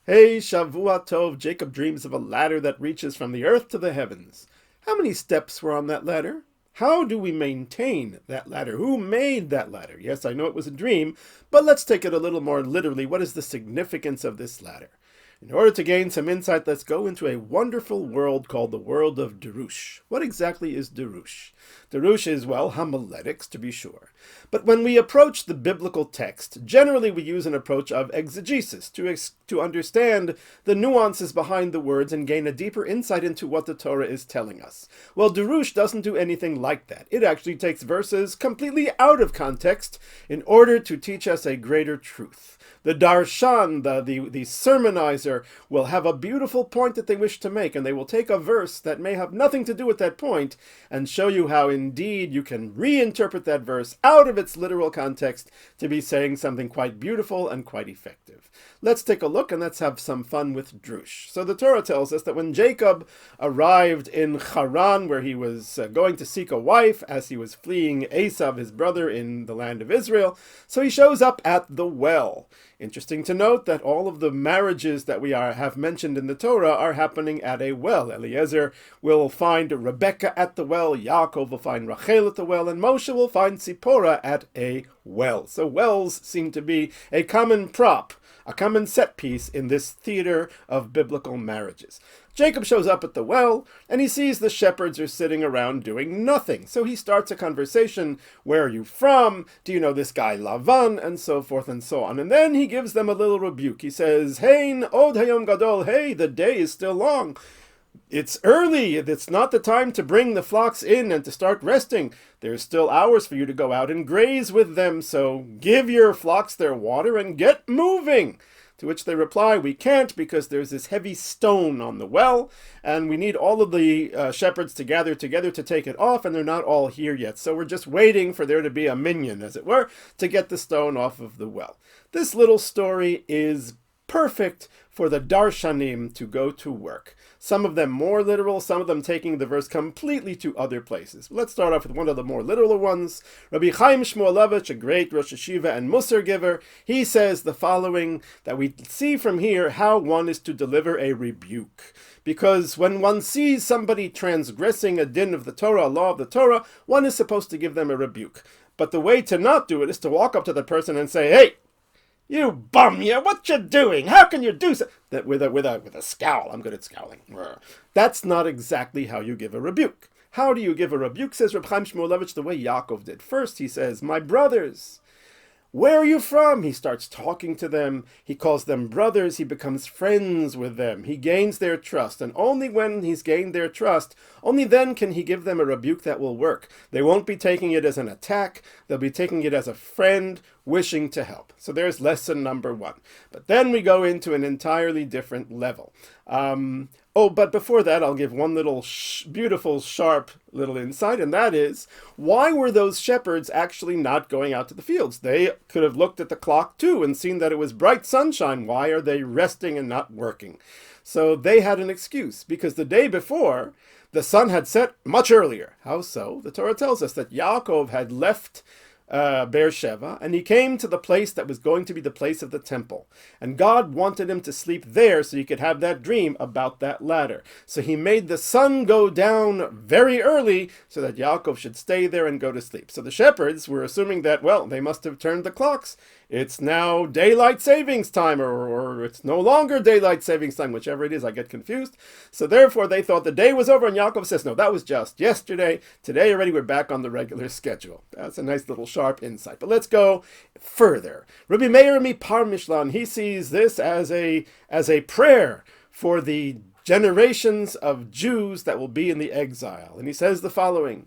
Hey, Shavua Tov, Jacob dreams of a ladder that reaches from the earth to the heavens. How many steps were on that ladder? How do we maintain that ladder? Who made that ladder? Yes, I know it was a dream, but let's take it a little more literally. What is the significance of this ladder? In order to gain some insight, let's go into a wonderful world called the world of Drush. What exactly is Drush? Drush is, well, homiletics, to be sure. But when we approach the biblical text, generally we use an approach of exegesis to understand the nuances behind the words and gain a deeper insight into what the Torah is telling us. Well, Drush doesn't do anything like that. It actually takes verses completely out of context in order to teach us a greater truth. The darshan, the sermonizer, will have a beautiful point that they wish to make, and they will take a verse that may have nothing to do with that point and show you how indeed you can reinterpret that verse out of its literal context to be saying something quite beautiful and quite effective. Let's take a look and let's have some fun with Drush. So the Torah tells us that when Jacob arrived in Haran, where he was going to seek a wife as he was fleeing Esav, his brother, in the land of Israel, so he shows up at the well. Interesting to note that all of the marriages that we have mentioned in the Torah are happening at a well. Eliezer will find Rebekah at the well, Yaakov will find Rachel at the well, and Moshe will find Zipporah at a well. So wells seem to be a common prop, a common set piece in this theater of biblical marriages. Jacob shows up at the well, and he sees the shepherds are sitting around doing nothing. So he starts a conversation. Where are you from? Do you know this guy Lavan? And so forth and so on. And then he gives them a little rebuke. He says, Hein, od hayom gadol. Hey, the day is still long. It's early. It's not the time to bring the flocks in and to start resting. There's still hours for you to go out and graze with them. So give your flocks their water and get moving. To which they reply, we can't because there's this heavy stone on the well, and we need all of the shepherds to gather together to take it off, and they're not all here yet. So we're just waiting for there to be a minion, as it were, to get the stone off of the well. This little story is perfect for the darshanim to go to work. Some of them more literal, some of them taking the verse completely to other places. Let's start off with one of the more literal ones. Rabbi Chaim Shmuelevich, a great Rosh Hashiva and Musar giver, he says the following, that we see from here how one is to deliver a rebuke. Because when one sees somebody transgressing a din of the Torah, a law of the Torah, one is supposed to give them a rebuke. But the way to not do it is to walk up to the person and say, hey, you bum, what you doing? How can you do so? That with a scowl. I'm good at scowling. That's not exactly how you give a rebuke. How do you give a rebuke, says Reb Chaim Shmuelevich, the way Yaakov did. First, he says, my brothers, where are you from? He starts talking to them. He calls them brothers. He becomes friends with them. He gains their trust. And only when he's gained their trust, only then can he give them a rebuke that will work. They won't be taking it as an attack. They'll be taking it as a friend wishing to help. So there's lesson number one. But then we go into an entirely different level. But before that, I'll give one little beautiful, sharp little insight, and that is, why were those shepherds actually not going out to the fields? They could have looked at the clock too and seen that it was bright sunshine. Why are they resting and not working? So they had an excuse, because the day before, the sun had set much earlier. How so? The Torah tells us that Yaakov had left Beersheba, and he came to the place that was going to be the place of the temple. And God wanted him to sleep there so he could have that dream about that ladder. So he made the sun go down very early so that Yaakov should stay there and go to sleep. So the shepherds were assuming that, well, they must have turned the clocks. It's now daylight savings time, or it's no longer daylight savings time, whichever it is, I get confused. So therefore they thought the day was over, and Yaakov says, no, that was just yesterday. Today already we're back on the regular schedule. That's a nice little sharp insight. But let's go further. Rabbi Meir Mipar Mishlan, he sees this as a prayer for the generations of Jews that will be in the exile. And he says the following,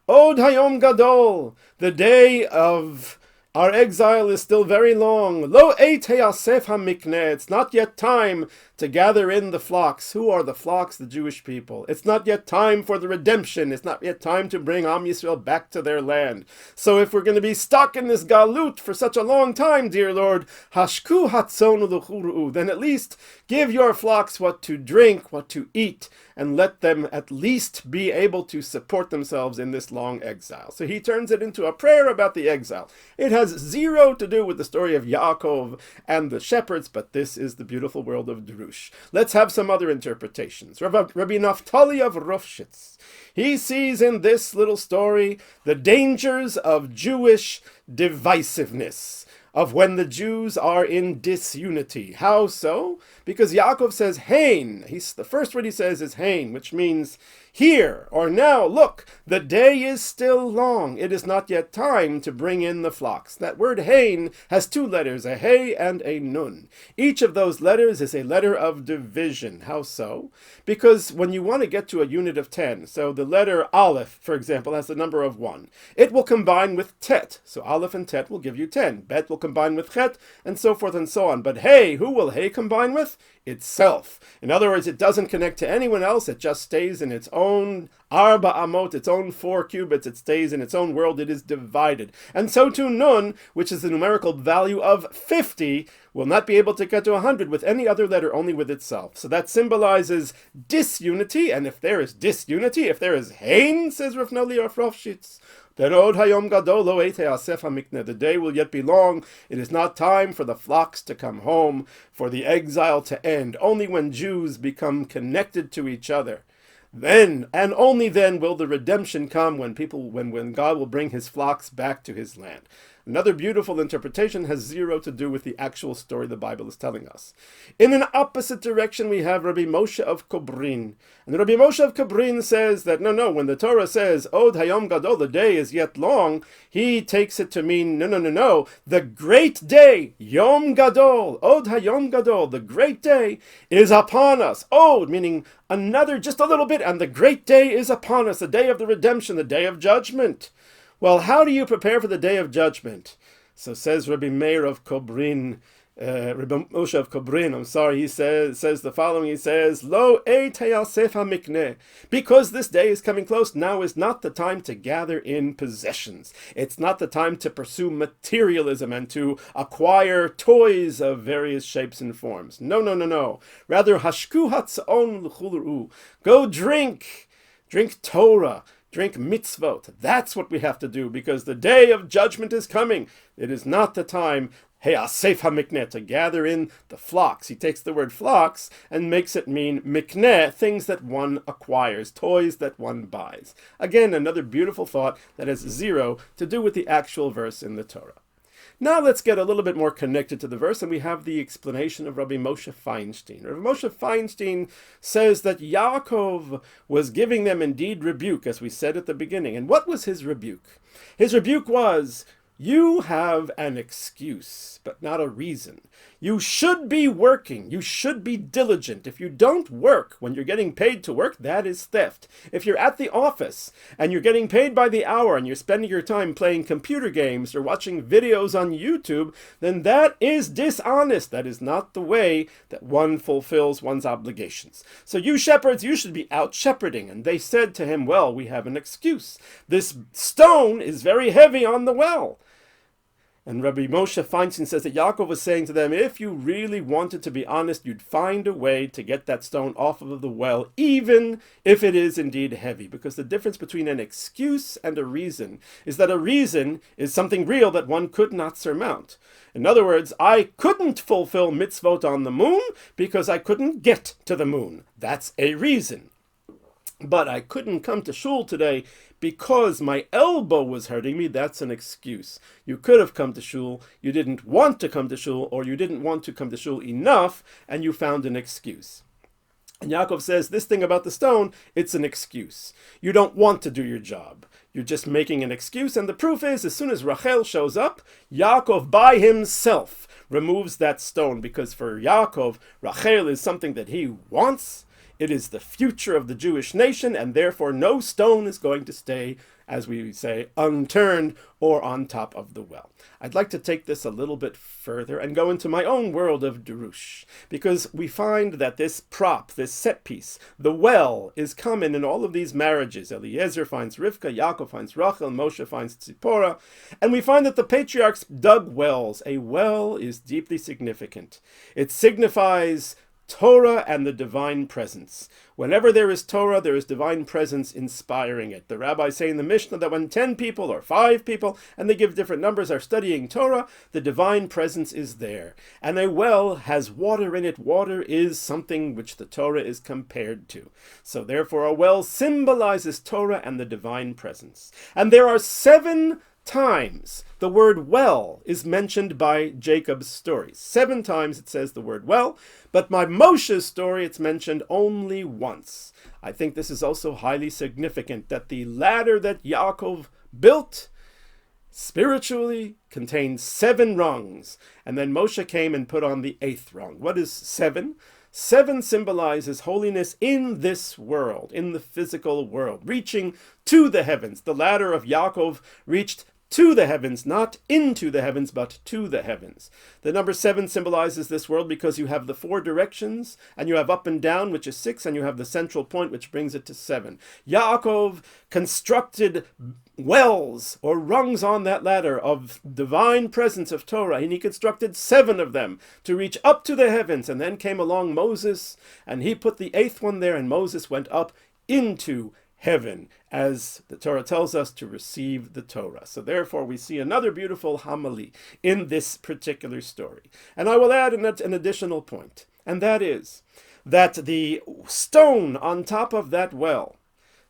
Od Hayom Gadol, the day of our exile is still very long. Lo eit heyasef hamikneh. It's not yet time to gather in the flocks. Who are the flocks? The Jewish people. It's not yet time for the redemption. It's not yet time to bring Am Yisrael back to their land. So if we're going to be stuck in this galut for such a long time, dear Lord, hashku hatzonu l'churu, then at least give your flocks what to drink, what to eat, and let them at least be able to support themselves in this long exile. So he turns it into a prayer about the exile. It has has zero to do with the story of Yaakov and the shepherds, but this is the beautiful world of Drush. Let's have some other interpretations. Rabbi Naftali of Rofshitz, he sees in this little story the dangers of Jewish divisiveness, of when the Jews are in disunity. How so? Because Yaakov says, Hain. The first word he says is Hain, which means here, or now, look, the day is still long. It is not yet time to bring in the flocks. That word Hain has two letters, a Hey and a Nun. Each of those letters is a letter of division. How so? Because when you want to get to a unit of 10, so the letter Aleph, for example, has the number of 1. It will combine with Tet. So Aleph and Tet will give you 10. Bet will combine with Chet, and so forth and so on. But Hey, who will Hey combine with? Itself. In other words, it doesn't connect to anyone else. It just stays in its own Arba Amot, its own 4 cubits. It stays in its own world. It is divided. And so too Nun, which is the numerical value of 50, will not be able to get to 100 with any other letter, only with itself. So that symbolizes disunity. And if there is disunity, if there is Hain, says Rav Noli of Rofshitz, then Od Hayom Gadol Lo Ete Asef HaMikneh. The day will yet be long. It is not time for the flocks to come home, for the exile to end. Only when Jews become connected to each other, then and only then will the redemption come, when God will bring his flocks back to his land. Another beautiful interpretation has zero to do with the actual story the Bible is telling us. In an opposite direction, we have Rabbi Moshe of Kobrin. And Rabbi Moshe of Kobrin says that, no, when the Torah says, Od Hayom Gadol, the day is yet long, he takes it to mean, no, the great day, Yom Gadol, Od Hayom Gadol, the great day is upon us. Od, meaning another, just a little bit, and the great day is upon us, the day of the redemption, the day of judgment. Well, how do you prepare for the day of judgment? So says Rabbi Meir of Kobrin, Rabbi Moshe of Kobrin, he says the following, he says, Lo Yasef HaMikneh, because this day is coming close, now is not the time to gather in possessions. It's not the time to pursue materialism and to acquire toys of various shapes and forms. No. Rather, Hashku Hatzon L'chulru, go drink Torah, drink mitzvot. That's what we have to do, because the day of judgment is coming. It is not the time, Asef HaMikneh, to gather in the flocks. He takes the word flocks and makes it mean mikneh, things that one acquires, toys that one buys. Again, another beautiful thought that has zero to do with the actual verse in the Torah. Now let's get a little bit more connected to the verse, and we have the explanation of Rabbi Moshe Feinstein. Rabbi Moshe Feinstein says that Yaakov was giving them indeed rebuke, as we said at the beginning. And what was his rebuke? His rebuke was, you have an excuse, but not a reason. You should be working. You should be diligent. If you don't work when you're getting paid to work, that is theft. If you're at the office and you're getting paid by the hour and you're spending your time playing computer games or watching videos on YouTube, then that is dishonest. That is not the way that one fulfills one's obligations. So you shepherds, you should be out shepherding. And they said to him, well, we have an excuse. This stone is very heavy on the well. And Rabbi Moshe Feinstein says that Yaakov was saying to them, if you really wanted to be honest, you'd find a way to get that stone off of the well, even if it is indeed heavy. Because the difference between an excuse and a reason is that a reason is something real that one could not surmount. In other words, I couldn't fulfill mitzvot on the moon because I couldn't get to the moon. That's a reason. But I couldn't come to shul today because my elbow was hurting me. That's an excuse. You could have come to shul, you didn't want to come to shul, or you didn't want to come to shul enough, and you found an excuse. And Yaakov says, this thing about the stone, it's an excuse. You don't want to do your job. You're just making an excuse, and the proof is, as soon as Rachel shows up, Yaakov by himself removes that stone, because for Yaakov, Rachel is something that he wants. It is the future of the Jewish nation, and therefore no stone is going to stay, as we say, unturned or on top of the well. I'd like to take this a little bit further and go into my own world of Drush, because we find that this prop, this set piece, the well, is common in all of these marriages. Eliezer finds Rivka, Yaakov finds Rachel, Moshe finds Tzipporah, and we find that the patriarchs dug wells. A well is deeply significant. It signifies Torah and the divine presence. Whenever there is Torah, there is divine presence inspiring it. The rabbis say in the Mishnah that when 10 people or 5 people, and they give different numbers, are studying Torah, the divine presence is there. And a well has water in it. Water is something which the Torah is compared to. So therefore a well symbolizes Torah and the divine presence. And there are 7 times the word well is mentioned by Jacob's story. 7 times it says the word well, but by Moshe's story it's mentioned only once. I think this is also highly significant, that the ladder that Yaakov built spiritually contained 7 rungs, and then Moshe came and put on the 8th rung. What is 7? 7 symbolizes holiness in this world, in the physical world, reaching to the heavens. The ladder of Yaakov reached to the heavens, not into the heavens, but to the heavens. The number 7 symbolizes this world because you have the 4 directions, and you have up and down, which is 6, and you have the central point, which brings it to 7. Yaakov constructed wells or rungs on that ladder of divine presence of Torah, and he constructed 7 of them to reach up to the heavens. And then came along Moses, and he put the 8th one there, and Moses went up into heaven, as the Torah tells us, to receive the Torah. So therefore we see another beautiful homily in this particular story. And I will add an additional point, and that is that the stone on top of that well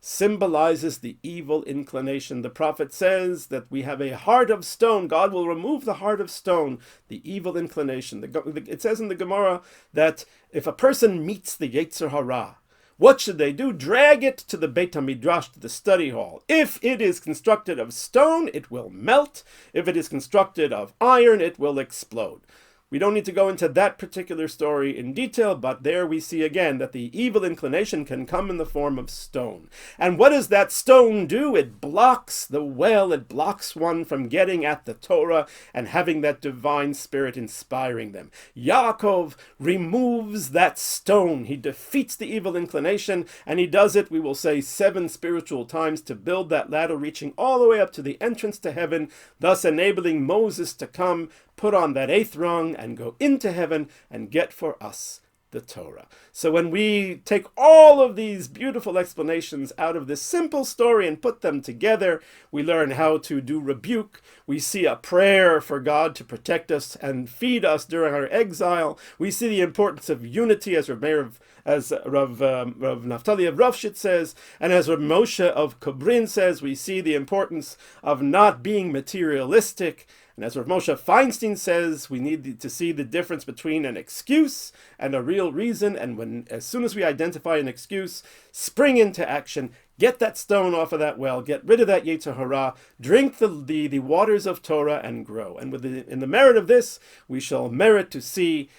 symbolizes the evil inclination. The prophet says that we have a heart of stone. God will remove the heart of stone, the evil inclination. It says in the Gemara that if a person meets the Yetzer Hara, what should they do? Drag it to the Beit HaMidrash, to the study hall. If it is constructed of stone, it will melt. If it is constructed of iron, it will explode. We don't need to go into that particular story in detail, but there we see again that the evil inclination can come in the form of stone. And what does that stone do? It blocks the well. It blocks one from getting at the Torah and having that divine spirit inspiring them. Yaakov removes that stone. He defeats the evil inclination, and he does it, we will say, 7 spiritual times to build that ladder reaching all the way up to the entrance to heaven, thus enabling Moses to come, put on that 8th rung, and go into heaven and get for us the Torah. So when we take all of these beautiful explanations out of this simple story and put them together, we learn how to do rebuke. We see a prayer for God to protect us and feed us during our exile. We see the importance of unity, as Rav Naftali of Ravshit says, and as Rav Moshe of Kobrin says. We see the importance of not being materialistic. And as Rav Moshe Feinstein says, we need to see the difference between an excuse and a real reason. And as soon as we identify an excuse, spring into action, get that stone off of that well, get rid of that Yetzer Hara, drink the waters of Torah, and grow. And in the merit of this, we shall merit to see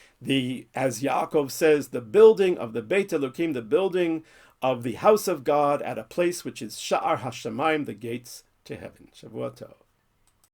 as Yaakov says, the building of the Beit Elokim, the building of the house of God at a place which is Sha'ar HaShamayim, the gates to heaven. Shavua Tov.